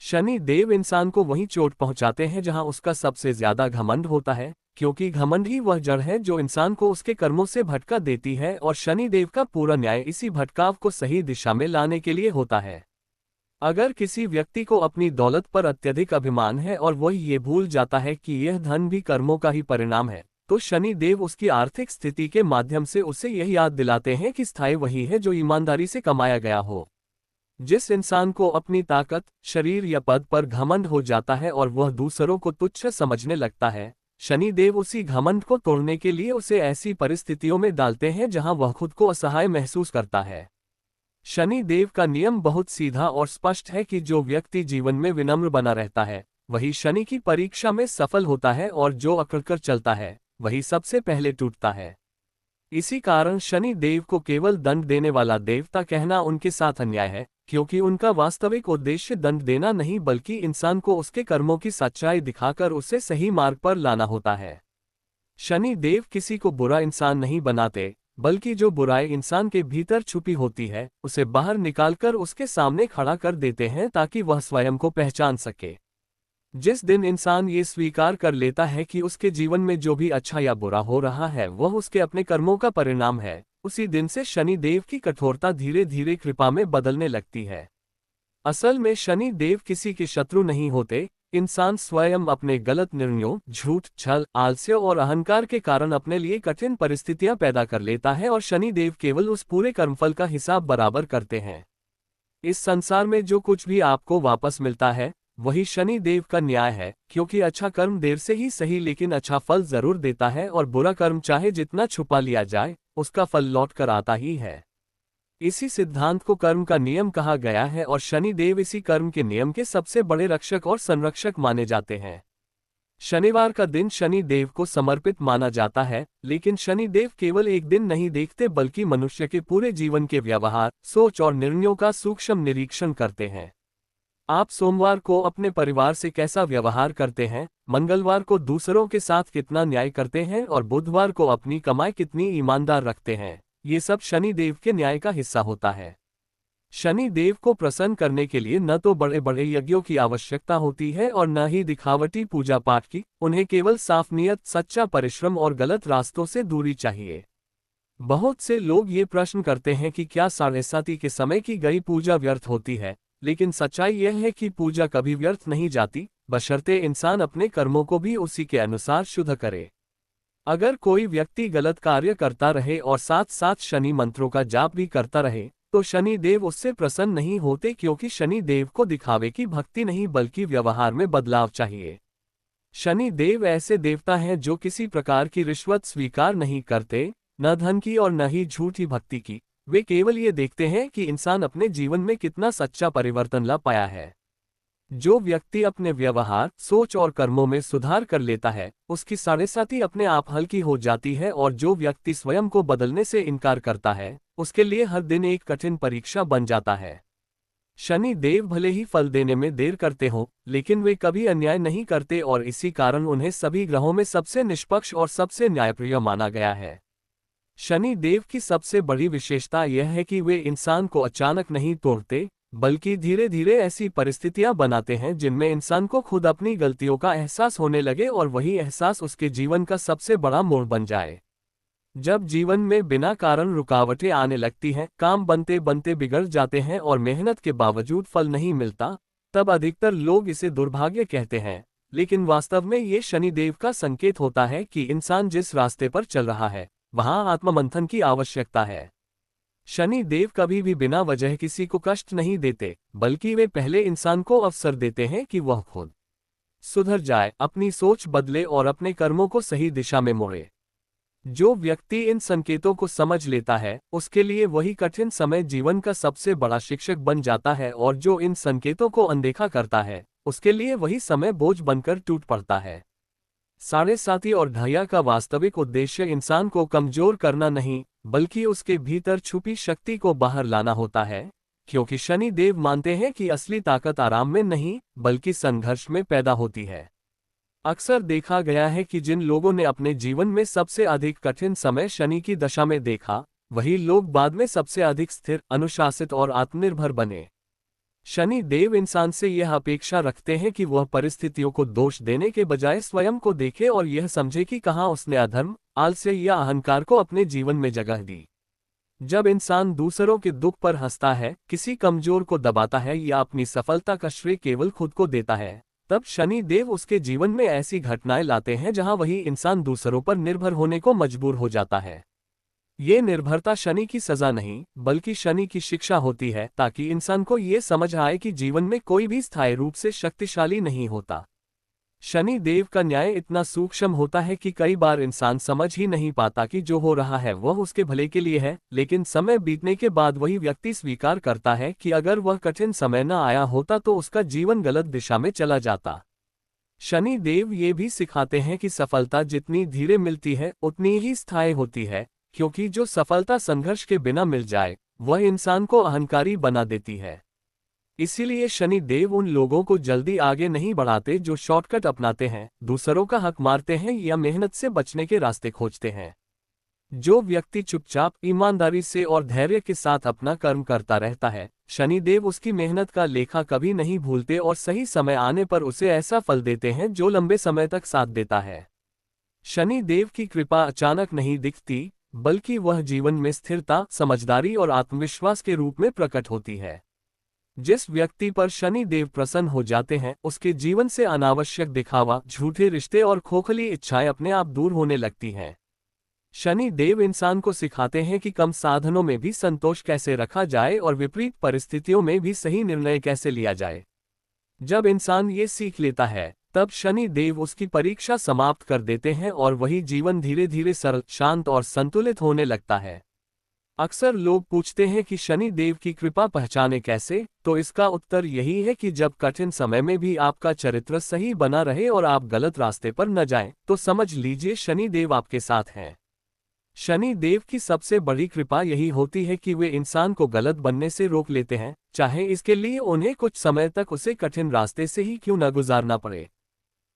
शनि देव इंसान को वहीं चोट पहुंचाते हैं जहां उसका सबसे ज्यादा घमंड होता है, क्योंकि घमंड ही वह जड़ है जो इंसान को उसके कर्मों से भटका देती है और शनि देव का पूरा न्याय इसी भटकाव को सही दिशा में लाने के लिए होता है। अगर किसी व्यक्ति को अपनी दौलत पर अत्यधिक अभिमान है और वह ये भूल जाता है कि यह धन भी कर्मों का ही परिणाम है, तो शनि देव उसकी आर्थिक स्थिति के माध्यम से उसे यह याद दिलाते हैं कि स्थायी वही है जो ईमानदारी से कमाया गया हो। जिस इंसान को अपनी ताकत, शरीर या पद पर घमंड हो जाता है और वह दूसरों को तुच्छ समझने लगता है, शनि देव उसी घमंड को तोड़ने के लिए उसे ऐसी परिस्थितियों में डालते हैं जहां वह खुद को असहाय महसूस करता है। शनि देव का नियम बहुत सीधा और स्पष्ट है कि जो व्यक्ति जीवन में विनम्र बना रहता है वही शनि की परीक्षा में सफल होता है, और जो अकड़कर चलता है वही सबसे पहले टूटता है। इसी कारण शनि देव को केवल दंड देने वाला देवता कहना उनके साथ अन्याय है, क्योंकि उनका वास्तविक उद्देश्य दंड देना नहीं बल्कि इंसान को उसके कर्मों की सच्चाई दिखाकर उसे सही मार्ग पर लाना होता है। शनि देव किसी को बुरा इंसान नहीं बनाते, बल्कि जो बुराई इंसान के भीतर छुपी होती है उसे बाहर निकालकर उसके सामने खड़ा कर देते हैं ताकि वह स्वयं को पहचान सके। जिस दिन इंसान ये स्वीकार कर लेता है कि उसके जीवन में जो भी अच्छा या बुरा हो रहा है वह उसके अपने कर्मों का परिणाम है, उसी दिन से शनि देव की कठोरता धीरे धीरे कृपा में बदलने लगती है। असल में शनि देव किसी के शत्रु नहीं होते, इंसान स्वयं अपने गलत निर्णयों, झूठ, छल, आलस्य और अहंकार के कारण अपने लिए कठिन परिस्थितियां पैदा कर लेता है और शनि देव केवल उस पूरे कर्मफल का हिसाब बराबर करते हैं। इस संसार में जो कुछ भी आपको वापस मिलता है वही शनि देव का न्याय है, क्योंकि अच्छा कर्म देर से ही सही लेकिन अच्छा फल जरूर देता है, और बुरा कर्म चाहे जितना छुपा लिया जाए उसका फल लौट कर आता ही है। इसी सिद्धांत को कर्म का नियम कहा गया है और शनि देव इसी कर्म के नियम के सबसे बड़े रक्षक और संरक्षक माने जाते हैं। शनिवार का दिन शनि देव को समर्पित माना जाता है, लेकिन शनि देव केवल एक दिन नहीं देखते बल्कि मनुष्य के पूरे जीवन के व्यवहार, सोच और निर्णयों का सूक्ष्म निरीक्षण करते हैं। आप सोमवार को अपने परिवार से कैसा व्यवहार करते हैं, मंगलवार को दूसरों के साथ कितना न्याय करते हैं और बुधवार को अपनी कमाई कितनी ईमानदार रखते हैं, ये सब शनि देव के न्याय का हिस्सा होता है। शनि देव को प्रसन्न करने के लिए न तो बड़े बड़े यज्ञों की आवश्यकता होती है और न ही दिखावटी पूजा पाठ की, उन्हें केवल साफ नियत, सच्चा परिश्रम और गलत रास्तों से दूरी चाहिए। बहुत से लोग ये प्रश्न करते हैं कि क्या साढ़े साती के समय की गई पूजा व्यर्थ होती है, लेकिन सच्चाई यह है कि पूजा कभी व्यर्थ नहीं जाती, बशर्ते इंसान अपने कर्मों को भी उसी के अनुसार शुद्ध करे। अगर कोई व्यक्ति गलत कार्य करता रहे और साथ साथ शनि मंत्रों का जाप भी करता रहे तो शनि देव उससे प्रसन्न नहीं होते, क्योंकि शनि देव को दिखावे की भक्ति नहीं बल्कि व्यवहार में बदलाव चाहिए। शनि देव ऐसे देवता हैं जो किसी प्रकार की रिश्वत स्वीकार नहीं करते, न धन की और न ही झूठी भक्ति की। वे केवल ये देखते हैं कि इंसान अपने जीवन में कितना सच्चा परिवर्तन ला पाया है। जो व्यक्ति अपने व्यवहार, सोच और कर्मों में सुधार कर लेता है उसकी साढ़े साती अपने आप हल्की हो जाती है, और जो व्यक्ति स्वयं को बदलने से इनकार करता है उसके लिए हर दिन एक कठिन परीक्षा बन जाता है। शनि देव भले ही फल देने में देर करते हों, लेकिन वे कभी अन्याय नहीं करते और इसी कारण उन्हें सभी ग्रहों में सबसे निष्पक्ष और सबसे न्यायप्रिय माना गया है। शनि देव की सबसे बड़ी विशेषता यह है कि वे इंसान को अचानक नहीं तोड़ते, बल्कि धीरे धीरे ऐसी परिस्थितियां बनाते हैं जिनमें इंसान को खुद अपनी गलतियों का एहसास होने लगे और वही एहसास उसके जीवन का सबसे बड़ा मोड़ बन जाए। जब जीवन में बिना कारण रुकावटें आने लगती हैं, काम बनते बनते बिगड़ जाते हैं और मेहनत के बावजूद फल नहीं मिलता, तब अधिकतर लोग इसे दुर्भाग्य कहते हैं, लेकिन वास्तव में ये शनिदेव का संकेत होता है कि इंसान जिस रास्ते पर चल रहा है वहां आत्ममंथन की आवश्यकता है। शनि देव कभी भी बिना वजह किसी को कष्ट नहीं देते, बल्कि वे पहले इंसान को अवसर देते हैं कि वह खुद सुधर जाए, अपनी सोच बदले और अपने कर्मों को सही दिशा में मोड़े। जो व्यक्ति इन संकेतों को समझ लेता है उसके लिए वही कठिन समय जीवन का सबसे बड़ा शिक्षक बन जाता है, और जो इन संकेतों को अनदेखा करता है उसके लिए वही समय बोझ बनकर टूट पड़ता है। साढ़े साती और ढैया का वास्तविक उद्देश्य इंसान को कमजोर करना नहीं, बल्कि उसके भीतर छुपी शक्ति को बाहर लाना होता है, क्योंकि शनि देव मानते हैं कि असली ताकत आराम में नहीं बल्कि संघर्ष में पैदा होती है। अक्सर देखा गया है कि जिन लोगों ने अपने जीवन में सबसे अधिक कठिन समय शनि की दशा में देखा, वही लोग बाद में सबसे अधिक स्थिर, अनुशासित और आत्मनिर्भर बने। शनि देव इंसान से यह अपेक्षा रखते हैं कि वह परिस्थितियों को दोष देने के बजाय स्वयं को देखे और यह समझे कि कहाँ उसने अधर्म, आलस्य या अहंकार को अपने जीवन में जगह दी। जब इंसान दूसरों के दुख पर हंसता है, किसी कमजोर को दबाता है या अपनी सफलता का श्रेय केवल खुद को देता है, तब शनि देव उसके जीवन में ऐसी घटनाएं लाते हैं जहां वही इंसान दूसरों पर निर्भर होने को मजबूर हो जाता है। ये निर्भरता शनि की सजा नहीं, बल्कि शनि की शिक्षा होती है, ताकि इंसान को ये समझ आए कि जीवन में कोई भी स्थायी रूप से शक्तिशाली नहीं होता। शनि देव का न्याय इतना सूक्ष्म होता है कि कई बार इंसान समझ ही नहीं पाता कि जो हो रहा है वह उसके भले के लिए है, लेकिन समय बीतने के बाद वही व्यक्ति स्वीकार करता है कि अगर वह कठिन समय न आया होता तो उसका जीवन गलत दिशा में चला जाता। शनि देव ये भी सिखाते हैं कि सफलता जितनी धीरे मिलती है उतनी ही स्थायी होती है, क्योंकि जो सफलता संघर्ष के बिना मिल जाए वह इंसान को अहंकारी बना देती है। इसीलिए शनि देव उन लोगों को जल्दी आगे नहीं बढ़ाते जो शॉर्टकट अपनाते हैं, दूसरों का हक मारते हैं या मेहनत से बचने के रास्ते खोजते हैं। जो व्यक्ति चुपचाप, ईमानदारी से और धैर्य के साथ अपना कर्म करता रहता है, शनि देव उसकी मेहनत का लेखा कभी नहीं भूलते और सही समय आने पर उसे ऐसा फल देते हैं जो लंबे समय तक साथ देता है। शनि देव की कृपा अचानक नहीं दिखती, बल्कि वह जीवन में स्थिरता, समझदारी और आत्मविश्वास के रूप में प्रकट होती है। जिस व्यक्ति पर शनि देव प्रसन्न हो जाते हैं, उसके जीवन से अनावश्यक दिखावा, झूठे रिश्ते और खोखली इच्छाएं अपने आप दूर होने लगती हैं। शनि देव इंसान को सिखाते हैं कि कम साधनों में भी संतोष कैसे रखा जाए और विपरीत परिस्थितियों में भी सही निर्णय कैसे लिया जाए। जब इंसान ये सीख लेता है, तब शनि देव उसकी परीक्षा समाप्त कर देते हैं और वही जीवन धीरे धीरे सरल, शांत और संतुलित होने लगता है। अक्सर लोग पूछते हैं कि शनि देव की कृपा पहचाने कैसे, तो इसका उत्तर यही है कि जब कठिन समय में भी आपका चरित्र सही बना रहे और आप गलत रास्ते पर न जाएं, तो समझ लीजिए शनि देव आपके साथ हैं। शनि देव की सबसे बड़ी कृपा यही होती है कि वे इंसान को गलत बनने से रोक लेते हैं, चाहे इसके लिए उन्हें कुछ समय तक उसे कठिन रास्ते से ही क्यों न गुजारना पड़े।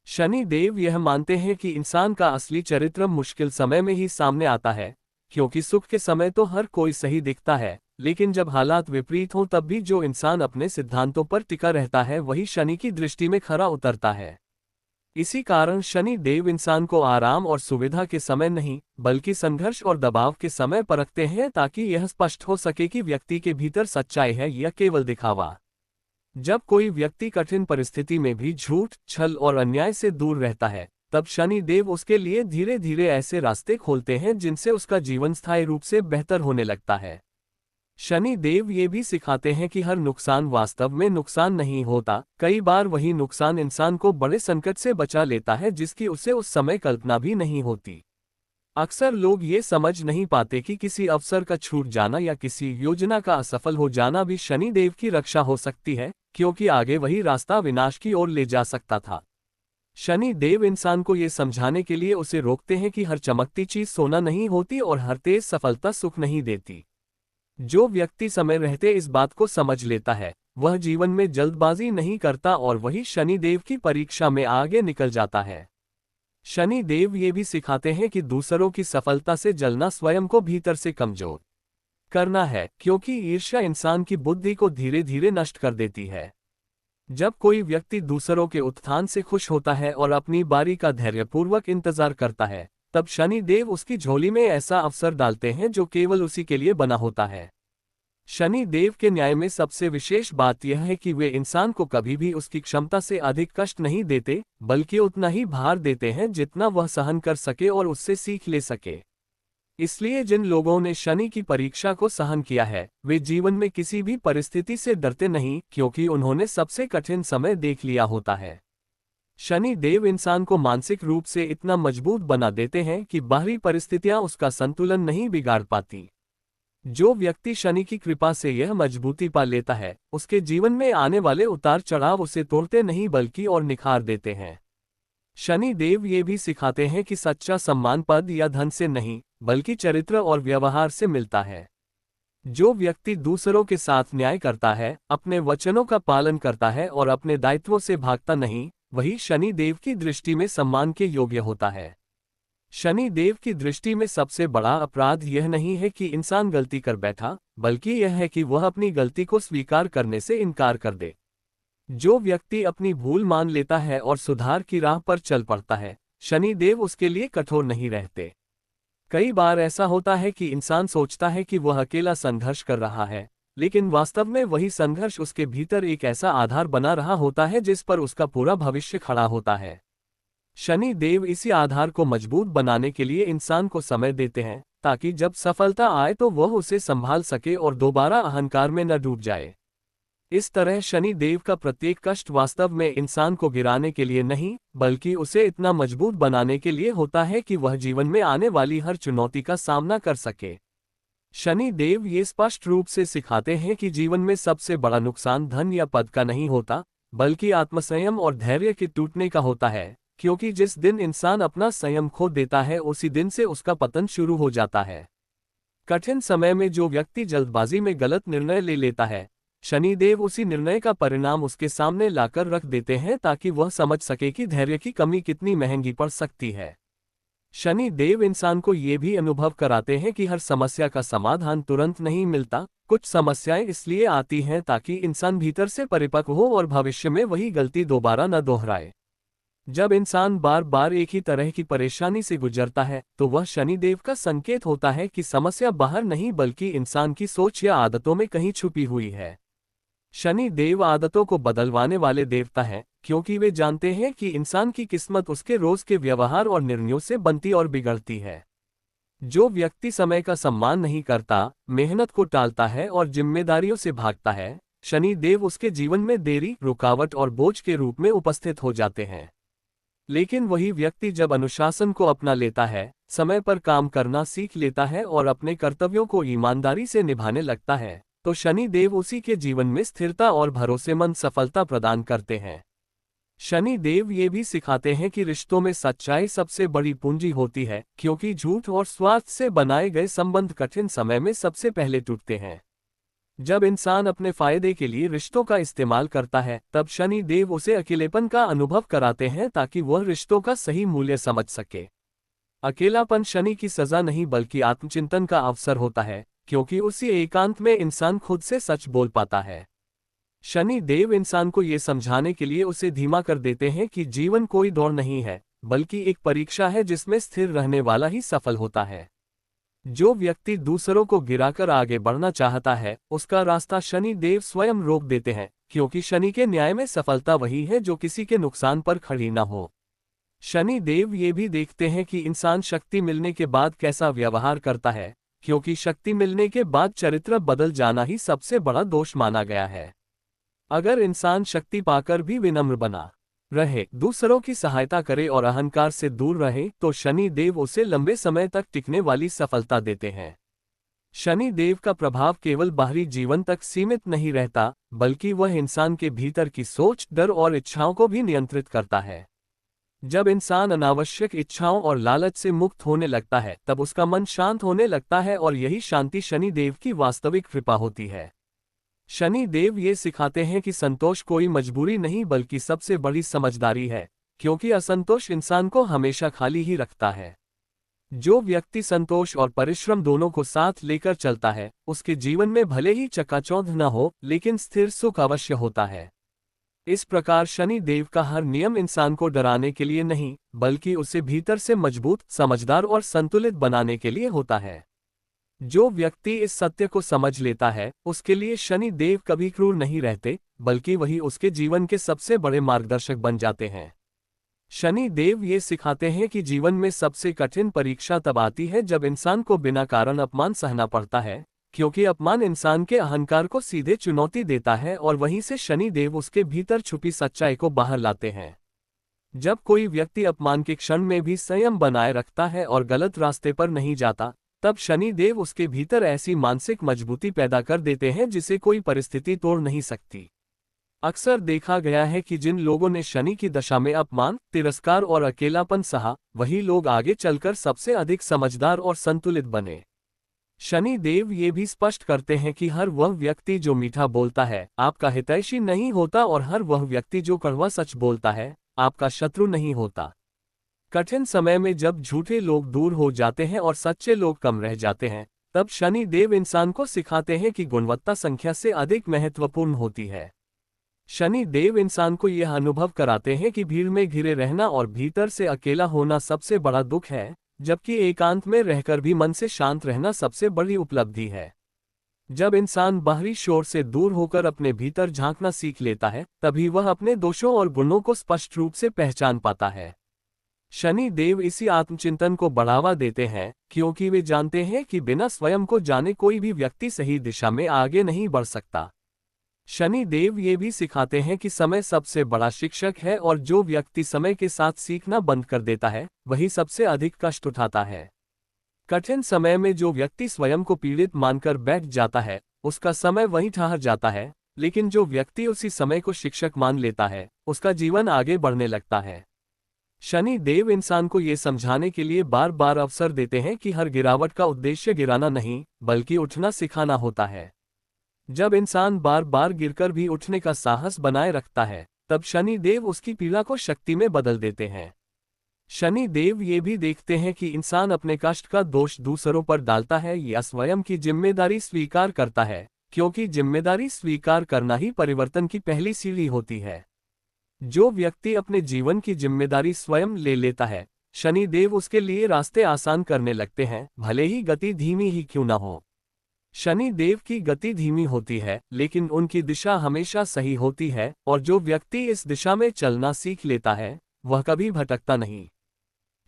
शनि देव यह मानते हैं कि इंसान का असली चरित्र मुश्किल समय में ही सामने आता है, क्योंकि सुख के समय तो हर कोई सही दिखता है, लेकिन जब हालात विपरीत हों तब भी जो इंसान अपने सिद्धांतों पर टिका रहता है वही शनि की दृष्टि में खरा उतरता है। इसी कारण शनि देव इंसान को आराम और सुविधा के समय नहीं, बल्कि संघर्ष और दबाव के समय परखते हैं, ताकि यह स्पष्ट हो सके कि व्यक्ति के भीतर सच्चाई है या केवल दिखावा। जब कोई व्यक्ति कठिन परिस्थिति में भी झूठ, छल और अन्याय से दूर रहता है, तब शनि देव उसके लिए धीरे धीरे ऐसे रास्ते खोलते हैं जिनसे उसका जीवन स्थायी रूप से बेहतर होने लगता है। शनि देव ये भी सिखाते हैं कि हर नुकसान वास्तव में नुकसान नहीं होता, कई बार वही नुकसान इंसान को बड़े संकट से बचा लेता है जिसकी उसे उस समय कल्पना भी नहीं होती। अक्सर लोग ये समझ नहीं पाते कि किसी अवसर का छूट जाना या किसी योजना का असफल हो जाना भी शनि देव की रक्षा हो सकती है, क्योंकि आगे वही रास्ता विनाश की ओर ले जा सकता था। शनि देव इंसान को ये समझाने के लिए उसे रोकते हैं कि हर चमकती चीज सोना नहीं होती और हर तेज सफलता सुख नहीं देती। जो व्यक्ति समय रहते इस बात को समझ लेता है, वह जीवन में जल्दबाजी नहीं करता और वही शनि देव की परीक्षा में आगे निकल जाता है। शनि देव ये भी सिखाते हैं कि दूसरों की सफलता से जलना स्वयं को भीतर से कमजोर करना है, क्योंकि ईर्ष्या इंसान की बुद्धि को धीरे धीरे नष्ट कर देती है। जब कोई व्यक्ति दूसरों के उत्थान से खुश होता है और अपनी बारी का धैर्यपूर्वक इंतजार करता है, तब शनि देव उसकी झोली में ऐसा अवसर डालते हैं जो केवल उसी के लिए बना होता है। शनि देव के न्याय में सबसे विशेष बात यह है कि वे इंसान को कभी भी उसकी क्षमता से अधिक कष्ट नहीं देते, बल्कि उतना ही भार देते हैं जितना वह सहन कर सके और उससे सीख ले सके। इसलिए जिन लोगों ने शनि की परीक्षा को सहन किया है, वे जीवन में किसी भी परिस्थिति से डरते नहीं, क्योंकि उन्होंने सबसे कठिन समय देख लिया होता है। शनि देव इंसान को मानसिक रूप से इतना मजबूत बना देते हैं कि बाहरी परिस्थितियां उसका संतुलन नहीं बिगाड़ पाती। जो व्यक्ति शनि की कृपा से यह मजबूती पा लेता है, उसके जीवन में आने वाले उतार चढ़ाव उसे तोड़ते नहीं बल्कि और निखार देते हैं। शनि देव ये भी सिखाते हैं कि सच्चा सम्मान पद या धन से नहीं, बल्कि चरित्र और व्यवहार से मिलता है। जो व्यक्ति दूसरों के साथ न्याय करता है, अपने वचनों का पालन करता है और अपने दायित्वों से भागता नहीं, वही शनि देव की दृष्टि में सम्मान के योग्य होता है। शनि देव की दृष्टि में सबसे बड़ा अपराध यह नहीं है कि इंसान गलती कर बैठा, बल्कि यह है कि वह अपनी गलती को स्वीकार करने से इनकार कर दे। जो व्यक्ति अपनी भूल मान लेता है और सुधार की राह पर चल पड़ता है, शनि देव उसके लिए कठोर नहीं रहते। कई बार ऐसा होता है कि इंसान सोचता है कि वह अकेला संघर्ष कर रहा है, लेकिन वास्तव में वही संघर्ष उसके भीतर एक ऐसा आधार बना रहा होता है जिस पर उसका पूरा भविष्य खड़ा होता है। शनि देव इसी आधार को मजबूत बनाने के लिए इंसान को समय देते हैं, ताकि जब सफलता आए तो वह उसे संभाल सके और दोबारा अहंकार में न डूब जाए। इस तरह शनि देव का प्रत्येक कष्ट वास्तव में इंसान को गिराने के लिए नहीं, बल्कि उसे इतना मजबूत बनाने के लिए होता है कि वह जीवन में आने वाली हर चुनौती का सामना कर सके। शनि देव ये स्पष्ट रूप से सिखाते हैं कि जीवन में सबसे बड़ा नुकसान धन या पद का नहीं होता, बल्कि आत्मसंयम और धैर्य के टूटने का होता है, क्योंकि जिस दिन इंसान अपना संयम खो देता है उसी दिन से उसका पतन शुरू हो जाता है। कठिन समय में जो व्यक्ति जल्दबाजी में गलत निर्णय ले लेता है, शनिदेव उसी निर्णय का परिणाम उसके सामने लाकर रख देते हैं ताकि वह समझ सके कि धैर्य की कमी कितनी महंगी पड़ सकती है। शनि देव इंसान को ये भी अनुभव कराते हैं कि हर समस्या का समाधान तुरंत नहीं मिलता। कुछ समस्याएं इसलिए आती हैं ताकि इंसान भीतर से परिपक्व हो और भविष्य में वही गलती दोबारा न दोहराए। जब इंसान बार बार एक ही तरह की परेशानी से गुजरता है तो वह शनिदेव का संकेत होता है कि समस्या बाहर नहीं बल्कि इंसान की सोच या आदतों में कहीं छुपी हुई है। शनि देव आदतों को बदलवाने वाले देवता हैं, क्योंकि वे जानते हैं कि इंसान की किस्मत उसके रोज के व्यवहार और निर्णयों से बनती और बिगड़ती है। जो व्यक्ति समय का सम्मान नहीं करता, मेहनत को टालता है और जिम्मेदारियों से भागता है, शनि देव उसके जीवन में देरी, रुकावट और बोझ के रूप में उपस्थित हो जाते हैं। लेकिन वही व्यक्ति जब अनुशासन को अपना लेता है, समय पर काम करना सीख लेता है और अपने कर्तव्यों को ईमानदारी से निभाने लगता है, तो शनि देव उसी के जीवन में स्थिरता और भरोसेमंद सफलता प्रदान करते हैं। शनि देव ये भी सिखाते हैं कि रिश्तों में सच्चाई सबसे बड़ी पूंजी होती है, क्योंकि झूठ और स्वार्थ से बनाए गए संबंध कठिन समय में सबसे पहले टूटते हैं। जब इंसान अपने फायदे के लिए रिश्तों का इस्तेमाल करता है, तब शनि देव उसे अकेलेपन का अनुभव कराते हैं ताकि वह रिश्तों का सही मूल्य समझ सके। अकेलापन शनि की सजा नहीं बल्कि आत्मचिंतन का अवसर होता है, क्योंकि उसी एकांत में इंसान खुद से सच बोल पाता है। शनि देव इंसान को ये समझाने के लिए उसे धीमा कर देते हैं कि जीवन कोई दौड़ नहीं है, बल्कि एक परीक्षा है जिसमें स्थिर रहने वाला ही सफल होता है। जो व्यक्ति दूसरों को गिराकर आगे बढ़ना चाहता है, उसका रास्ता शनि देव स्वयं रोक देते हैं, क्योंकि शनि के न्याय में सफलता वही है जो किसी के नुकसान पर खड़ी न हो। शनि देव ये भी देखते हैं कि इंसान शक्ति मिलने के बाद कैसा व्यवहार करता है, क्योंकि शक्ति मिलने के बाद चरित्र बदल जाना ही सबसे बड़ा दोष माना गया है। अगर इंसान शक्ति पाकर भी विनम्र बना रहे, दूसरों की सहायता करे और अहंकार से दूर रहे, तो शनि देव उसे लंबे समय तक टिकने वाली सफलता देते हैं। शनि देव का प्रभाव केवल बाहरी जीवन तक सीमित नहीं रहता, बल्कि वह इंसान के भीतर की सोच, डर और इच्छाओं को भी नियंत्रित करता है। जब इंसान अनावश्यक इच्छाओं और लालच से मुक्त होने लगता है, तब उसका मन शांत होने लगता है और यही शांति शनि देव की वास्तविक कृपा होती है। शनि देव ये सिखाते हैं कि संतोष कोई मजबूरी नहीं बल्कि सबसे बड़ी समझदारी है, क्योंकि असंतोष इंसान को हमेशा खाली ही रखता है। जो व्यक्ति संतोष और परिश्रम दोनों को साथ लेकर चलता है, उसके जीवन में भले ही चकाचौंध न हो, लेकिन स्थिर सुख अवश्य होता है। इस प्रकार शनि देव का हर नियम इंसान को डराने के लिए नहीं, बल्कि उसे भीतर से मजबूत, समझदार और संतुलित बनाने के लिए होता है। जो व्यक्ति इस सत्य को समझ लेता है, उसके लिए शनि देव कभी क्रूर नहीं रहते, बल्कि वही उसके जीवन के सबसे बड़े मार्गदर्शक बन जाते हैं। शनि देव ये सिखाते हैं कि जीवन में सबसे कठिन परीक्षा तब आती है जब इंसान को बिना कारण अपमान सहना पड़ता है, क्योंकि अपमान इंसान के अहंकार को सीधे चुनौती देता है और वहीं से शनि देव उसके भीतर छुपी सच्चाई को बाहर लाते हैं। जब कोई व्यक्ति अपमान के क्षण में भी संयम बनाए रखता है और गलत रास्ते पर नहीं जाता, तब शनि देव उसके भीतर ऐसी मानसिक मजबूती पैदा कर देते हैं जिसे कोई परिस्थिति तोड़ नहीं सकती। अक्सर देखा गया है कि जिन लोगों ने शनि की दशा में अपमान, तिरस्कार और अकेलापन सहा, वही लोग आगे चलकर सबसे अधिक समझदार और संतुलित बने। शनि देव ये भी स्पष्ट करते हैं कि हर वह व्यक्ति जो मीठा बोलता है, आपका हितैषी नहीं होता, और हर वह व्यक्ति जो कड़वा सच बोलता है, आपका शत्रु नहीं होता। कठिन समय में जब झूठे लोग दूर हो जाते हैं और सच्चे लोग कम रह जाते हैं, तब शनि देव इंसान को सिखाते हैं कि गुणवत्ता संख्या से अधिक महत्वपूर्ण होती है। शनि देव इंसान को यह अनुभव कराते हैं कि भीड़ में घिरे रहना और भीतर से अकेला होना सबसे बड़ा दुख है, जबकि एकांत में रहकर भी मन से शांत रहना सबसे बड़ी उपलब्धि है। जब इंसान बाहरी शोर से दूर होकर अपने भीतर झांकना सीख लेता है, तभी वह अपने दोषों और गुणों को स्पष्ट रूप से पहचान पाता है। शनि देव इसी आत्मचिंतन को बढ़ावा देते हैं, क्योंकि वे जानते हैं कि बिना स्वयं को जाने कोई भी व्यक्ति सही दिशा में आगे नहीं बढ़ सकता। शनि देव ये भी सिखाते हैं कि समय सबसे बड़ा शिक्षक है और जो व्यक्ति समय के साथ सीखना बंद कर देता है, वही सबसे अधिक कष्ट उठाता है। कठिन समय में जो व्यक्ति स्वयं को पीड़ित मानकर बैठ जाता है, उसका समय वहीं ठहर जाता है, लेकिन जो व्यक्ति उसी समय को शिक्षक मान लेता है, उसका जीवन आगे बढ़ने लगता है। शनि देव इंसान को ये समझाने के लिए बार बार अवसर देते हैं कि हर गिरावट का उद्देश्य गिराना नहीं, बल्कि उठना सिखाना होता है। जब इंसान बार बार गिरकर भी उठने का साहस बनाए रखता है, तब शनि देव उसकी पीड़ा को शक्ति में बदल देते हैं। शनि देव ये भी देखते हैं कि इंसान अपने कष्ट का दोष दूसरों पर डालता है या स्वयं की जिम्मेदारी स्वीकार करता है, क्योंकि जिम्मेदारी स्वीकार करना ही परिवर्तन की पहली सीढ़ी होती है। जो व्यक्ति अपने जीवन की जिम्मेदारी स्वयं ले लेता है, शनि देव उसके लिए रास्ते आसान करने लगते हैं, भले ही गति धीमी ही क्यों न हो। शनि देव की गति धीमी होती है, लेकिन उनकी दिशा हमेशा सही होती है, और जो व्यक्ति इस दिशा में चलना सीख लेता है, वह कभी भटकता नहीं।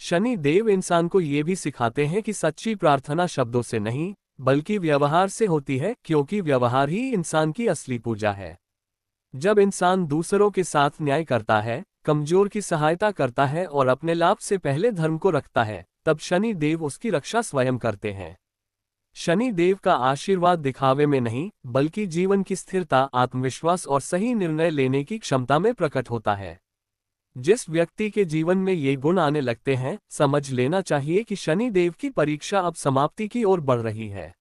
शनि देव इंसान को ये भी सिखाते हैं कि सच्ची प्रार्थना शब्दों से नहीं, बल्कि व्यवहार से होती है, क्योंकि व्यवहार ही इंसान की असली पूजा है। जब इंसान दूसरों के साथ न्याय करता है, कमजोर की सहायता करता है और अपने लाभ से पहले धर्म को रखता है, तब शनि देव उसकी रक्षा स्वयं करते हैं। शनि देव का आशीर्वाद दिखावे में नहीं, बल्कि जीवन की स्थिरता, आत्मविश्वास और सही निर्णय लेने की क्षमता में प्रकट होता है। जिस व्यक्ति के जीवन में ये गुण आने लगते हैं, समझ लेना चाहिए कि शनि देव की परीक्षा अब समाप्ति की ओर बढ़ रही है।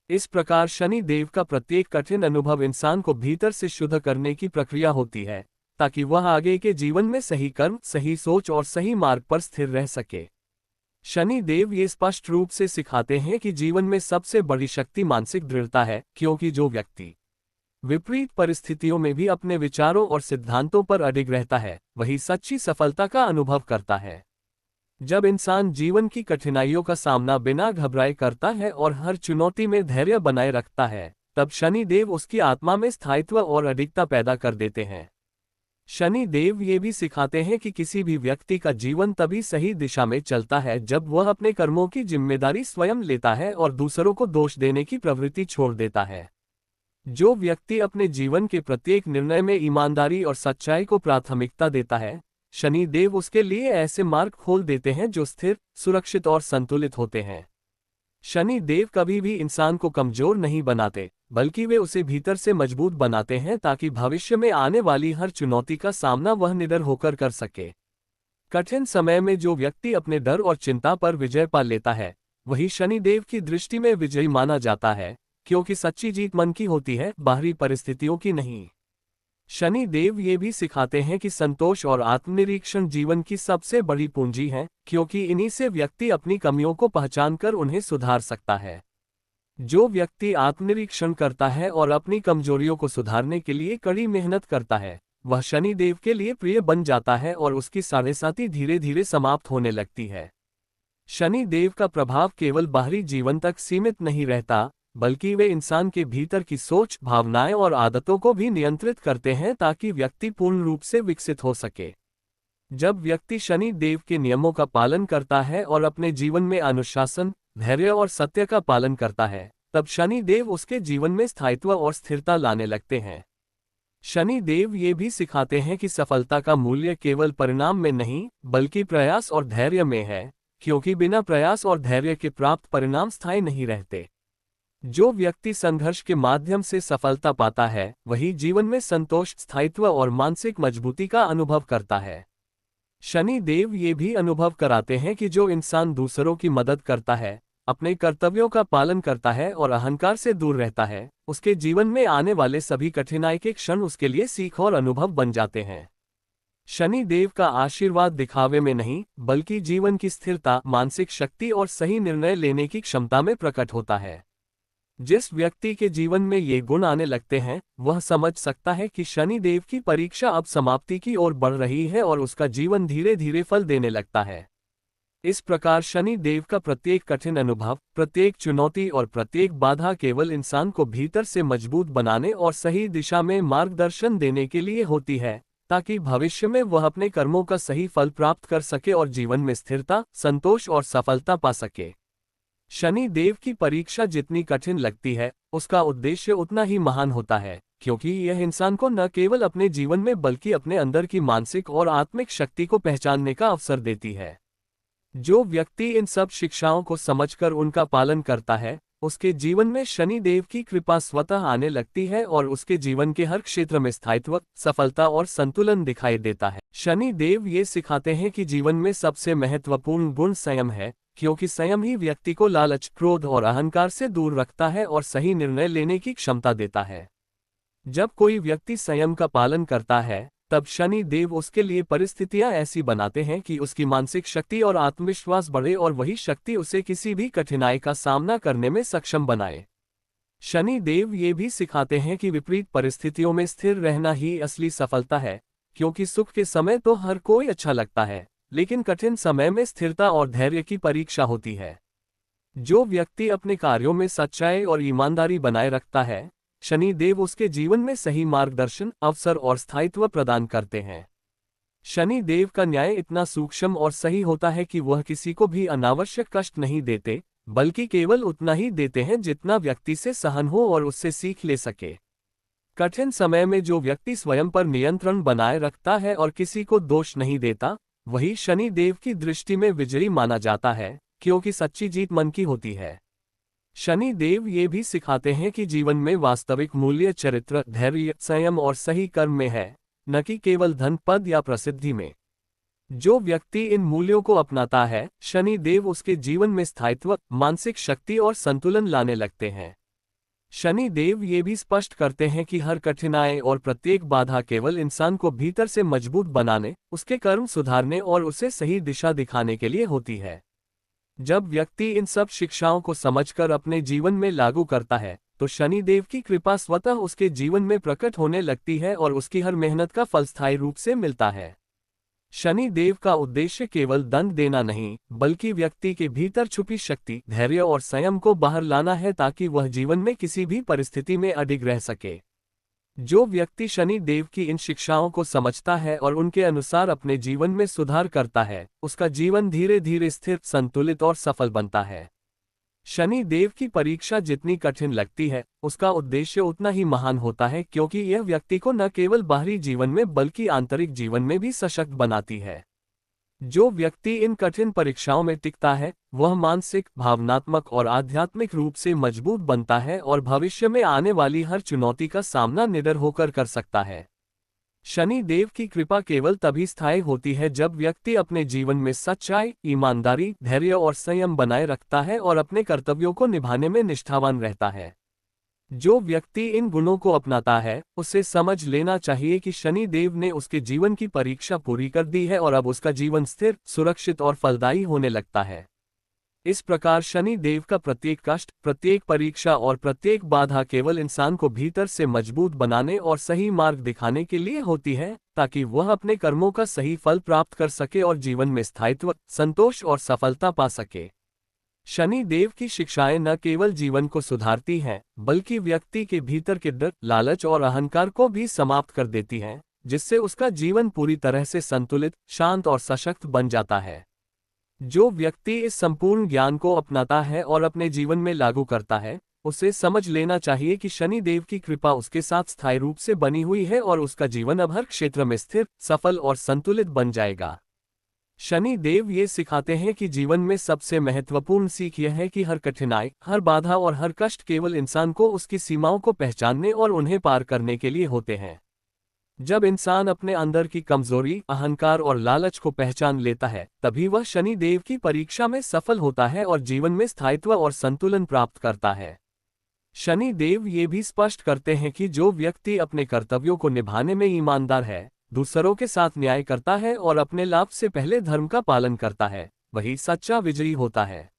इस प्रकार शनि देव का प्रत्येक कठिन अनुभव इंसान को भीतर से शुद्ध करने की प्रक्रिया होती है, ताकि वह आगे के जीवन में सही कर्म, सही सोच और सही मार्ग पर स्थिर रह सके। शनि देव ये स्पष्ट रूप से सिखाते हैं कि जीवन में सबसे बड़ी शक्ति मानसिक दृढ़ता है, क्योंकि जो व्यक्ति विपरीत परिस्थितियों में भी अपने विचारों और सिद्धांतों पर अडिग रहता है, वही सच्ची सफलता का अनुभव करता है। जब इंसान जीवन की कठिनाइयों का सामना बिना घबराए करता है और हर चुनौती में धैर्य बनाए रखता है, तब शनि देव उसकी आत्मा में स्थायित्व और अडिगता पैदा कर देते हैं। शनि देव ये भी सिखाते हैं कि किसी भी व्यक्ति का जीवन तभी सही दिशा में चलता है जब वह अपने कर्मों की जिम्मेदारी स्वयं लेता है और दूसरों को दोष देने की प्रवृत्ति छोड़ देता है। जो व्यक्ति अपने जीवन के प्रत्येक निर्णय में ईमानदारी और सच्चाई को प्राथमिकता देता है, शनि देव उसके लिए ऐसे मार्ग खोल देते हैं जो स्थिर, सुरक्षित और संतुलित होते हैं। शनि देव कभी भी इंसान को कमजोर नहीं बनाते, बल्कि वे उसे भीतर से मजबूत बनाते हैं ताकि भविष्य में आने वाली हर चुनौती का सामना वह निडर होकर कर सके। कठिन समय में जो व्यक्ति अपने डर और चिंता पर विजय पा लेता है, वही शनि देव की दृष्टि में विजयी माना जाता है, क्योंकि सच्ची जीत मन की होती है, बाहरी परिस्थितियों की नहीं। शनि देव ये भी सिखाते हैं कि संतोष और आत्मनिरीक्षण जीवन की सबसे बड़ी पूंजी है, क्योंकि इन्हीं से व्यक्ति अपनी कमियों को पहचानकर उन्हें सुधार सकता है। जो व्यक्ति आत्मनिरीक्षण करता है और अपनी कमजोरियों को सुधारने के लिए कड़ी मेहनत करता है, वह शनि देव के लिए प्रिय बन जाता है और उसकी साढ़ेसाती धीरे धीरे समाप्त होने लगती है। शनि देव का प्रभाव केवल बाहरी जीवन तक सीमित नहीं रहता, बल्कि वे इंसान के भीतर की सोच, भावनाएं और आदतों को भी नियंत्रित करते हैं ताकि व्यक्ति पूर्ण रूप से विकसित हो सके। जब व्यक्ति शनि देव के नियमों का पालन करता है और अपने जीवन में अनुशासन, धैर्य और सत्य का पालन करता है, तब शनि देव उसके जीवन में स्थायित्व और स्थिरता लाने लगते हैं। शनि देव ये भी सिखाते हैं कि सफलता का मूल्य केवल परिणाम में नहीं, बल्कि प्रयास और धैर्य में है, क्योंकि बिना प्रयास और धैर्य के प्राप्त परिणाम स्थायी नहीं रहते। जो व्यक्ति संघर्ष के माध्यम से सफलता पाता है, वही जीवन में संतोष, स्थायित्व और मानसिक मजबूती का अनुभव करता है। शनि देव ये भी अनुभव कराते हैं कि जो इंसान दूसरों की मदद करता है, अपने कर्तव्यों का पालन करता है और अहंकार से दूर रहता है, उसके जीवन में आने वाले सभी कठिनाई के क्षण उसके लिए सीख और अनुभव बन जाते हैं। शनि देव का आशीर्वाद दिखावे में नहीं, बल्कि जीवन की स्थिरता, मानसिक शक्ति और सही निर्णय लेने की क्षमता में प्रकट होता है। जिस व्यक्ति के जीवन में ये गुण आने लगते हैं, वह समझ सकता है कि शनि देव की परीक्षा अब समाप्ति की ओर बढ़ रही है और उसका जीवन धीरे धीरे फल देने लगता है। इस प्रकार शनि देव का प्रत्येक कठिन अनुभव, प्रत्येक चुनौती और प्रत्येक बाधा केवल इंसान को भीतर से मजबूत बनाने और सही दिशा में मार्गदर्शन देने के लिए होती है, ताकि भविष्य में वह अपने कर्मों का सही फल प्राप्त कर सके और जीवन में स्थिरता, संतोष और सफलता पा सके। शनि देव की परीक्षा जितनी कठिन लगती है, उसका उद्देश्य उतना ही महान होता है, क्योंकि यह इंसान को न केवल अपने जीवन में बल्कि अपने अंदर की मानसिक और आत्मिक शक्ति को पहचानने का अवसर देती है। जो व्यक्ति इन सब शिक्षाओं को समझकर उनका पालन करता है, उसके जीवन में शनि देव की कृपा स्वतः आने लगती है और उसके जीवन के हर क्षेत्र में स्थायित्व, सफलता और संतुलन दिखाई देता है। शनि देव ये सिखाते हैं कि जीवन में सबसे महत्वपूर्ण गुण संयम है, क्योंकि संयम ही व्यक्ति को लालच, क्रोध और अहंकार से दूर रखता है और सही निर्णय लेने की क्षमता देता है। जब कोई व्यक्ति संयम का पालन करता है, तब शनि देव उसके लिए परिस्थितियां ऐसी बनाते हैं कि उसकी मानसिक शक्ति और आत्मविश्वास बढ़े और वही शक्ति उसे किसी भी कठिनाई का सामना करने में सक्षम बनाए। शनि देव ये भी सिखाते हैं कि विपरीत परिस्थितियों में स्थिर रहना ही असली सफलता है, क्योंकि सुख के समय तो हर कोई अच्छा लगता है, लेकिन कठिन समय में स्थिरता और धैर्य की परीक्षा होती है। जो व्यक्ति अपने कार्यों में सच्चाई और ईमानदारी बनाए रखता है, शनि देव उसके जीवन में सही मार्गदर्शन, अवसर और स्थायित्व प्रदान करते हैं। शनि देव का न्याय इतना सूक्ष्म और सही होता है कि वह किसी को भी अनावश्यक कष्ट नहीं देते, बल्कि केवल उतना ही देते हैं जितना व्यक्ति से सहन हो और उससे सीख ले सके। कठिन समय में जो व्यक्ति स्वयं पर नियंत्रण बनाए रखता है और किसी को दोष नहीं देता, वही शनि देव की दृष्टि में विजयी माना जाता है, क्योंकि सच्ची जीत मन की होती है। शनि देव ये भी सिखाते हैं कि जीवन में वास्तविक मूल्य चरित्र, धैर्य, संयम और सही कर्म में है, न कि केवल धन, पद या प्रसिद्धि में। जो व्यक्ति इन मूल्यों को अपनाता है, शनि देव उसके जीवन में स्थायित्व, मानसिक शक्ति और संतुलन लाने लगते हैं। शनि देव ये भी स्पष्ट करते हैं कि हर कठिनाई और प्रत्येक बाधा केवल इंसान को भीतर से मजबूत बनाने, उसके कर्म सुधारने और उसे सही दिशा दिखाने के लिए होती है। जब व्यक्ति इन सब शिक्षाओं को समझकर अपने जीवन में लागू करता है, तो शनि देव की कृपा स्वतः उसके जीवन में प्रकट होने लगती है और उसकी हर मेहनत का फल स्थायी रूप से मिलता है। शनि देव का उद्देश्य केवल दंड देना नहीं, बल्कि व्यक्ति के भीतर छुपी शक्ति, धैर्य और संयम को बाहर लाना है, ताकि वह जीवन में किसी भी परिस्थिति में अडिग रह सके। जो व्यक्ति शनि देव की इन शिक्षाओं को समझता है और उनके अनुसार अपने जीवन में सुधार करता है, उसका जीवन धीरे धीरे स्थिर, संतुलित और सफल बनता है। शनि देव की परीक्षा जितनी कठिन लगती है, उसका उद्देश्य उतना ही महान होता है, क्योंकि यह व्यक्ति को न केवल बाहरी जीवन में बल्कि आंतरिक जीवन में भी सशक्त बनाती है। जो व्यक्ति इन कठिन परीक्षाओं में टिकता है, वह मानसिक, भावनात्मक और आध्यात्मिक रूप से मजबूत बनता है और भविष्य में आने वाली हर चुनौती का सामना निडर होकर कर सकता है। शनि देव की कृपा केवल तभी स्थायी होती है जब व्यक्ति अपने जीवन में सच्चाई, ईमानदारी, धैर्य और संयम बनाए रखता है और अपने कर्तव्यों को निभाने में निष्ठावान रहता है। जो व्यक्ति इन गुणों को अपनाता है, उसे समझ लेना चाहिए कि शनि देव ने उसके जीवन की परीक्षा पूरी कर दी है और अब उसका जीवन स्थिर, सुरक्षित और फलदायी होने लगता है। इस प्रकार शनि देव का प्रत्येक कष्ट, प्रत्येक परीक्षा और प्रत्येक बाधा केवल इंसान को भीतर से मजबूत बनाने और सही मार्ग दिखाने के लिए होती है, ताकि वह अपने कर्मों का सही फल प्राप्त कर सके और जीवन में स्थायित्व, संतोष और सफलता पा सके। शनि देव की शिक्षाएं न केवल जीवन को सुधारती हैं, बल्कि व्यक्ति के भीतर के डर, लालच और अहंकार को भी समाप्त कर देती हैं, जिससे उसका जीवन पूरी तरह से संतुलित, शांत और सशक्त बन जाता है। जो व्यक्ति इस संपूर्ण ज्ञान को अपनाता है और अपने जीवन में लागू करता है, उसे समझ लेना चाहिए कि शनि देव की कृपा उसके साथ स्थायी रूप से बनी हुई है और उसका जीवन अब हर क्षेत्र में स्थिर, सफल और संतुलित बन जाएगा। शनि देव ये सिखाते हैं कि जीवन में सबसे महत्वपूर्ण सीख यह है कि हर कठिनाई, हर बाधा और हर कष्ट केवल इंसान को उसकी सीमाओं को पहचानने और उन्हें पार करने के लिए होते हैं। जब इंसान अपने अंदर की कमजोरी, अहंकार और लालच को पहचान लेता है, तभी वह शनि देव की परीक्षा में सफल होता है और जीवन में स्थायित्व और संतुलन प्राप्त करता है। शनि देव ये भी स्पष्ट करते हैं कि जो व्यक्ति अपने कर्तव्यों को निभाने में ईमानदार है, दूसरों के साथ न्याय करता है और अपने लाभ से पहले धर्म का पालन करता है, वही सच्चा विजयी होता है।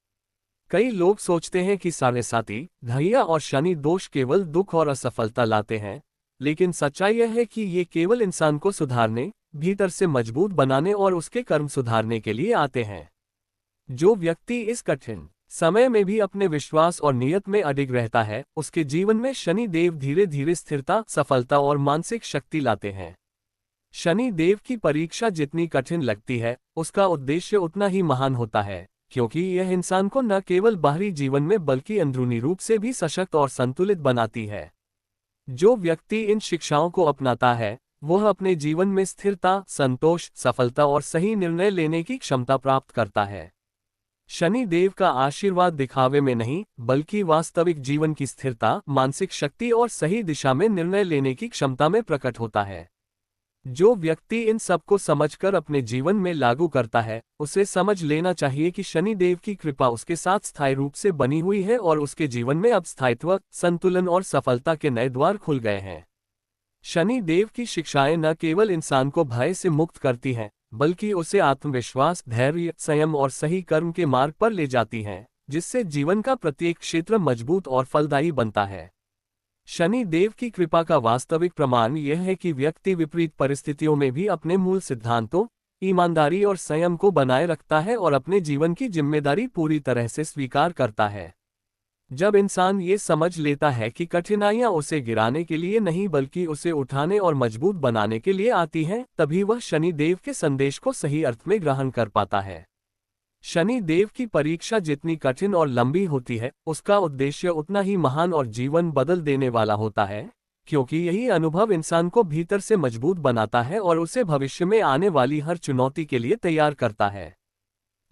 कई लोग सोचते हैं कि साढ़े धैर्य और शनि दोष केवल दुख और असफलता लाते हैं, लेकिन सच्चाई यह है कि ये केवल इंसान को सुधारने, भीतर से मजबूत बनाने और उसके कर्म सुधारने के लिए आते हैं। जो व्यक्ति इस कठिन समय में भी अपने विश्वास और नियत में अडिग रहता है, उसके जीवन में शनि देव धीरे धीरे स्थिरता, सफलता और मानसिक शक्ति लाते हैं। शनि देव की परीक्षा जितनी कठिन लगती है, उसका उद्देश्य उतना ही महान होता है, क्योंकि यह इंसान को न केवल बाहरी जीवन में बल्कि अंदरूनी रूप से भी सशक्त और संतुलित बनाती है। जो व्यक्ति इन शिक्षाओं को अपनाता है, वह अपने जीवन में स्थिरता, संतोष, सफलता और सही निर्णय लेने की क्षमता प्राप्त करता है। शनि देव का आशीर्वाद दिखावे में नहीं, बल्कि वास्तविक जीवन की स्थिरता, मानसिक शक्ति और सही दिशा में निर्णय लेने की क्षमता में प्रकट होता है। जो व्यक्ति इन सब को समझकर अपने जीवन में लागू करता है, उसे समझ लेना चाहिए कि शनि देव की कृपा उसके साथ स्थायी रूप से बनी हुई है और उसके जीवन में अब स्थायित्व, संतुलन और सफलता के नए द्वार खुल गए हैं। शनि देव की शिक्षाएं न केवल इंसान को भय से मुक्त करती हैं, बल्कि उसे आत्मविश्वास, धैर्य, संयम और सही कर्म के मार्ग पर ले जाती हैं, जिससे जीवन का प्रत्येक क्षेत्र मजबूत और फलदायी बनता है। शनि देव की कृपा का वास्तविक प्रमाण यह है कि व्यक्ति विपरीत परिस्थितियों में भी अपने मूल सिद्धांतों, ईमानदारी और संयम को बनाए रखता है और अपने जीवन की जिम्मेदारी पूरी तरह से स्वीकार करता है। जब इंसान ये समझ लेता है कि कठिनाइयां उसे गिराने के लिए नहीं बल्कि उसे उठाने और मजबूत बनाने के लिए आती हैं, तभी वह शनि देव के संदेश को सही अर्थ में ग्रहण कर पाता है। शनि देव की परीक्षा जितनी कठिन और लंबी होती है, उसका उद्देश्य उतना ही महान और जीवन बदल देने वाला होता है, क्योंकि यही अनुभव इंसान को भीतर से मजबूत बनाता है और उसे भविष्य में आने वाली हर चुनौती के लिए तैयार करता है।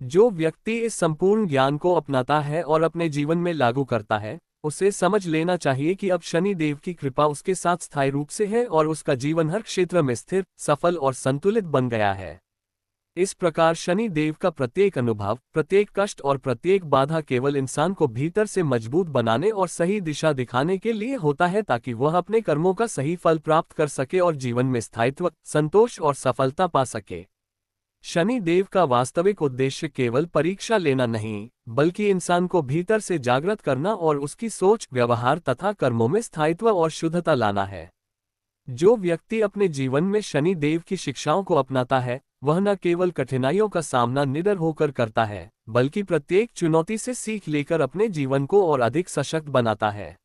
जो व्यक्ति इस संपूर्ण ज्ञान को अपनाता है और अपने जीवन में लागू करता है, उसे समझ लेना चाहिए कि अब शनि देव की कृपा उसके साथ स्थायी रूप से है और उसका जीवन हर क्षेत्र में स्थिर, सफल और संतुलित बन गया है। इस प्रकार शनि देव का प्रत्येक अनुभव, प्रत्येक कष्ट और प्रत्येक बाधा केवल इंसान को भीतर से मजबूत बनाने और सही दिशा दिखाने के लिए होता है, ताकि वह अपने कर्मों का सही फल प्राप्त कर सके और जीवन में स्थायित्व, संतोष और सफलता पा सके। शनि देव का वास्तविक उद्देश्य केवल परीक्षा लेना नहीं, बल्कि इंसान को भीतर से जागृत करना और उसकी सोच, व्यवहार तथा कर्मों में स्थायित्व और शुद्धता लाना है। जो व्यक्ति अपने जीवन में शनि देव की शिक्षाओं को अपनाता है, वह न केवल कठिनाइयों का सामना निडर होकर करता है, बल्कि प्रत्येक चुनौती से सीख लेकर अपने जीवन को और अधिक सशक्त बनाता है।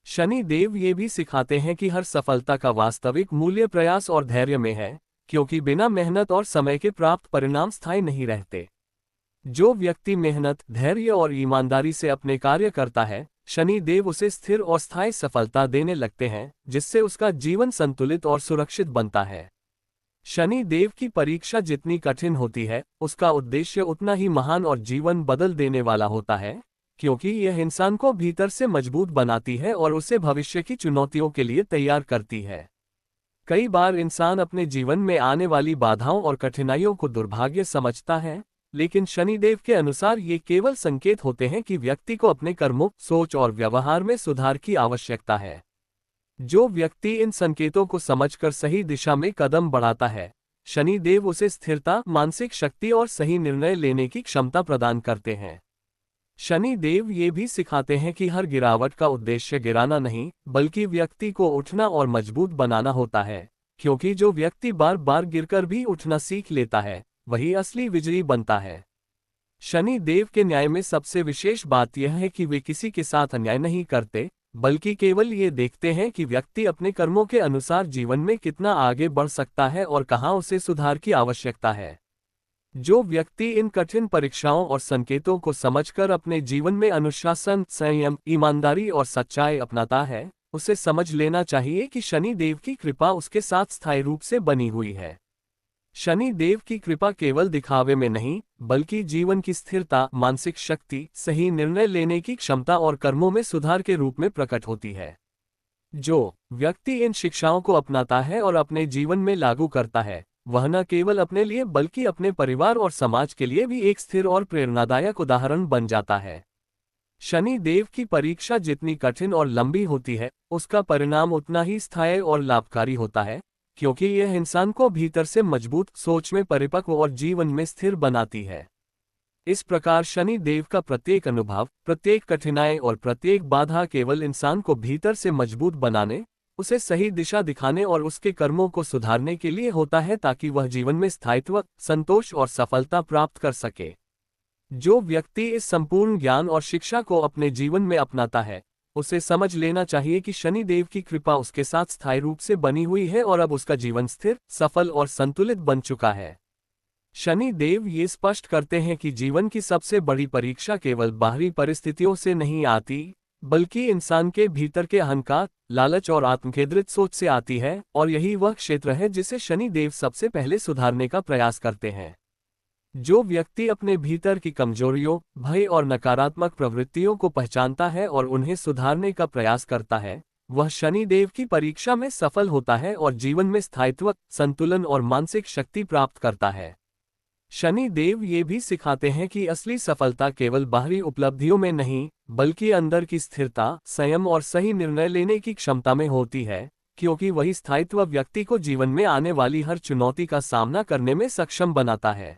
शनि देव ये भी सिखाते हैं कि हर सफलता का वास्तविक मूल्य प्रयास और धैर्य में है, क्योंकि बिना मेहनत और समय के प्राप्त परिणाम स्थायी नहीं रहते। जो व्यक्ति मेहनत, धैर्य और ईमानदारी से अपने कार्य करता है, शनि देव उसे स्थिर और स्थायी सफलता देने लगते हैं, जिससे उसका जीवन संतुलित और सुरक्षित बनता है। शनि देव की परीक्षा जितनी कठिन होती है, उसका उद्देश्य उतना ही महान और जीवन बदल देने वाला होता है, क्योंकि यह इंसान को भीतर से मजबूत बनाती है और उसे भविष्य की चुनौतियों के लिए तैयार करती है। कई बार इंसान अपने जीवन में आने वाली बाधाओं और कठिनाइयों को दुर्भाग्य समझता है, लेकिन शनिदेव के अनुसार ये केवल संकेत होते हैं कि व्यक्ति को अपने कर्मों, सोच और व्यवहार में सुधार की आवश्यकता है। जो व्यक्ति इन संकेतों को समझकर सही दिशा में कदम बढ़ाता है, शनिदेव उसे स्थिरता, मानसिक शक्ति और सही निर्णय लेने की क्षमता प्रदान करते हैं। शनि देव ये भी सिखाते हैं कि हर गिरावट का उद्देश्य गिराना नहीं, बल्कि व्यक्ति को उठना और मजबूत बनाना होता है, क्योंकि जो व्यक्ति बार बार गिरकर भी उठना सीख लेता है, वही असली विजयी बनता है। शनि देव के न्याय में सबसे विशेष बात यह है कि वे किसी के साथ अन्याय नहीं करते, बल्कि केवल ये देखते हैं कि व्यक्ति अपने कर्मों के अनुसार जीवन में कितना आगे बढ़ सकता है और कहाँ उसे सुधार की आवश्यकता है। जो व्यक्ति इन कठिन परीक्षाओं और संकेतों को समझकर अपने जीवन में अनुशासन, संयम, ईमानदारी और सच्चाई अपनाता है, उसे समझ लेना चाहिए कि शनि देव की कृपा उसके साथ स्थायी रूप से बनी हुई है। शनि देव की कृपा केवल दिखावे में नहीं, बल्कि जीवन की स्थिरता, मानसिक शक्ति, सही निर्णय लेने की क्षमता और कर्मों में सुधार के रूप में प्रकट होती है। जो व्यक्ति इन शिक्षाओं को अपनाता है और अपने जीवन में लागू करता है, वह न केवल अपने लिए बल्कि अपने परिवार और समाज के लिए भी एक स्थिर और प्रेरणादायक उदाहरण बन जाता है। शनि देव की परीक्षा जितनी कठिन और लंबी होती है, उसका परिणाम उतना ही स्थायी और लाभकारी होता है, क्योंकि यह इंसान को भीतर से मजबूत, सोच में परिपक्व और जीवन में स्थिर बनाती है। इस प्रकार शनि देव का प्रत्येक अनुभव, प्रत्येक कठिनाई और प्रत्येक बाधा केवल इंसान को भीतर से मजबूत बनाने, उसे सही दिशा दिखाने और उसके कर्मों को सुधारने के लिए होता है, ताकि वह जीवन में स्थायित्व, संतोष और सफलता प्राप्त कर सके। जो व्यक्ति इस संपूर्ण ज्ञान और शिक्षा को अपने जीवन में अपनाता है, उसे समझ लेना चाहिए कि शनि देव की कृपा उसके साथ स्थायी रूप से बनी हुई है और अब उसका जीवन स्थिर, सफल और संतुलित बन चुका है। शनि देव ये स्पष्ट करते हैं कि जीवन की सबसे बड़ी परीक्षा केवल बाहरी परिस्थितियों से नहीं आती, बल्कि इंसान के भीतर के अहंकार, लालच और आत्मकेंद्रित सोच से आती है, और यही वह क्षेत्र है जिसे शनि देव सबसे पहले सुधारने का प्रयास करते हैं। जो व्यक्ति अपने भीतर की कमजोरियों, भय और नकारात्मक प्रवृत्तियों को पहचानता है और उन्हें सुधारने का प्रयास करता है, वह शनि देव की परीक्षा में सफल होता है और जीवन में स्थायित्व, संतुलन और मानसिक शक्ति प्राप्त करता है। शनि देव ये भी सिखाते हैं कि असली सफलता केवल बाहरी उपलब्धियों में नहीं, बल्कि अंदर की स्थिरता, संयम और सही निर्णय लेने की क्षमता में होती है, क्योंकि वही स्थायित्व व्यक्ति को जीवन में आने वाली हर चुनौती का सामना करने में सक्षम बनाता है।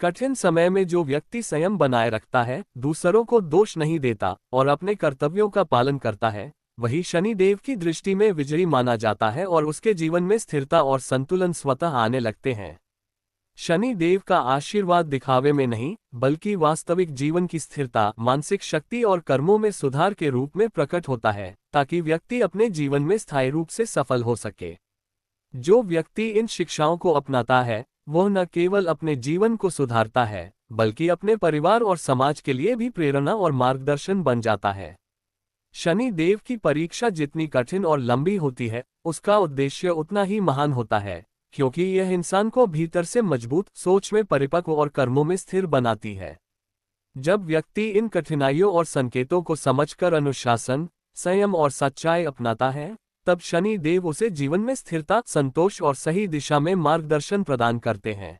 कठिन समय में जो व्यक्ति संयम बनाए रखता है, दूसरों को दोष नहीं देता और अपने कर्तव्यों का पालन करता है, वही शनि देव की दृष्टि में विजयी माना जाता है और उसके जीवन में स्थिरता और संतुलन स्वतः आने लगते हैं। शनि देव का आशीर्वाद दिखावे में नहीं, बल्कि वास्तविक जीवन की स्थिरता, मानसिक शक्ति और कर्मों में सुधार के रूप में प्रकट होता है, ताकि व्यक्ति अपने जीवन में स्थायी रूप से सफल हो सके। जो व्यक्ति इन शिक्षाओं को अपनाता है, वह न केवल अपने जीवन को सुधारता है, बल्कि अपने परिवार और समाज के लिए भी प्रेरणा और मार्गदर्शन बन जाता है। शनि देव की परीक्षा जितनी कठिन और लंबी होती है, उसका उद्देश्य उतना ही महान होता है, क्योंकि यह इंसान को भीतर से मजबूत, सोच में परिपक्व और कर्मों में स्थिर बनाती है। जब व्यक्ति इन कठिनाइयों और संकेतों को समझकर अनुशासन, संयम और सच्चाई अपनाता है, तब शनि देव उसे जीवन में स्थिरता, संतोष और सही दिशा में मार्गदर्शन प्रदान करते हैं।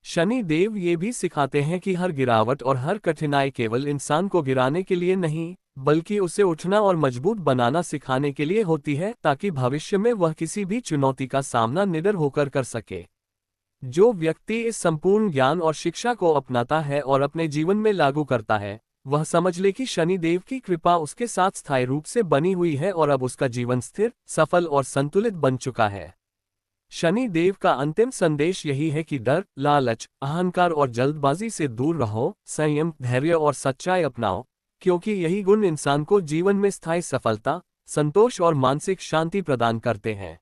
शनि देव ये भी सिखाते हैं कि हर गिरावट और हर कठिनाई केवल इंसान को गिराने के लिए नहीं, बल्कि उसे उठना और मजबूत बनाना सिखाने के लिए होती है, ताकि भविष्य में वह किसी भी चुनौती का सामना निडर होकर कर सके। जो व्यक्ति इस संपूर्ण ज्ञान और शिक्षा को अपनाता है और अपने जीवन में लागू करता है, वह समझ ले कि शनि देव की कृपा उसके साथ स्थायी रूप से बनी हुई है और अब उसका जीवन स्थिर, सफल और संतुलित बन चुका है। शनि देव का अंतिम संदेश यही है कि डर, लालच, अहंकार और जल्दबाजी से दूर रहो, संयम, धैर्य और सच्चाई अपनाओ, क्योंकि यही गुण इंसान को जीवन में स्थायी सफलता, संतोष और मानसिक शांति प्रदान करते हैं।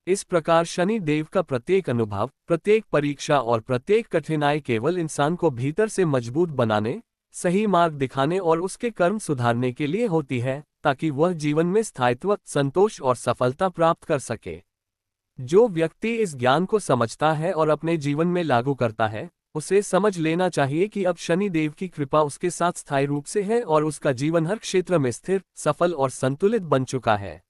इस प्रकार शनि देव का प्रत्येक अनुभव, प्रत्येक परीक्षा और प्रत्येक कठिनाई केवल इंसान को भीतर से मजबूत बनाने, सही मार्ग दिखाने और उसके कर्म सुधारने के लिए होती है, ताकि वह जीवन में स्थायित्व, संतोष और सफलता प्राप्त कर सके। जो व्यक्ति इस ज्ञान को समझता है और अपने जीवन में लागू करता है, उसे समझ लेना चाहिए कि अब शनि देव की कृपा उसके साथ स्थायी रूप से है और उसका जीवन हर क्षेत्र में स्थिर, सफल और संतुलित बन चुका है।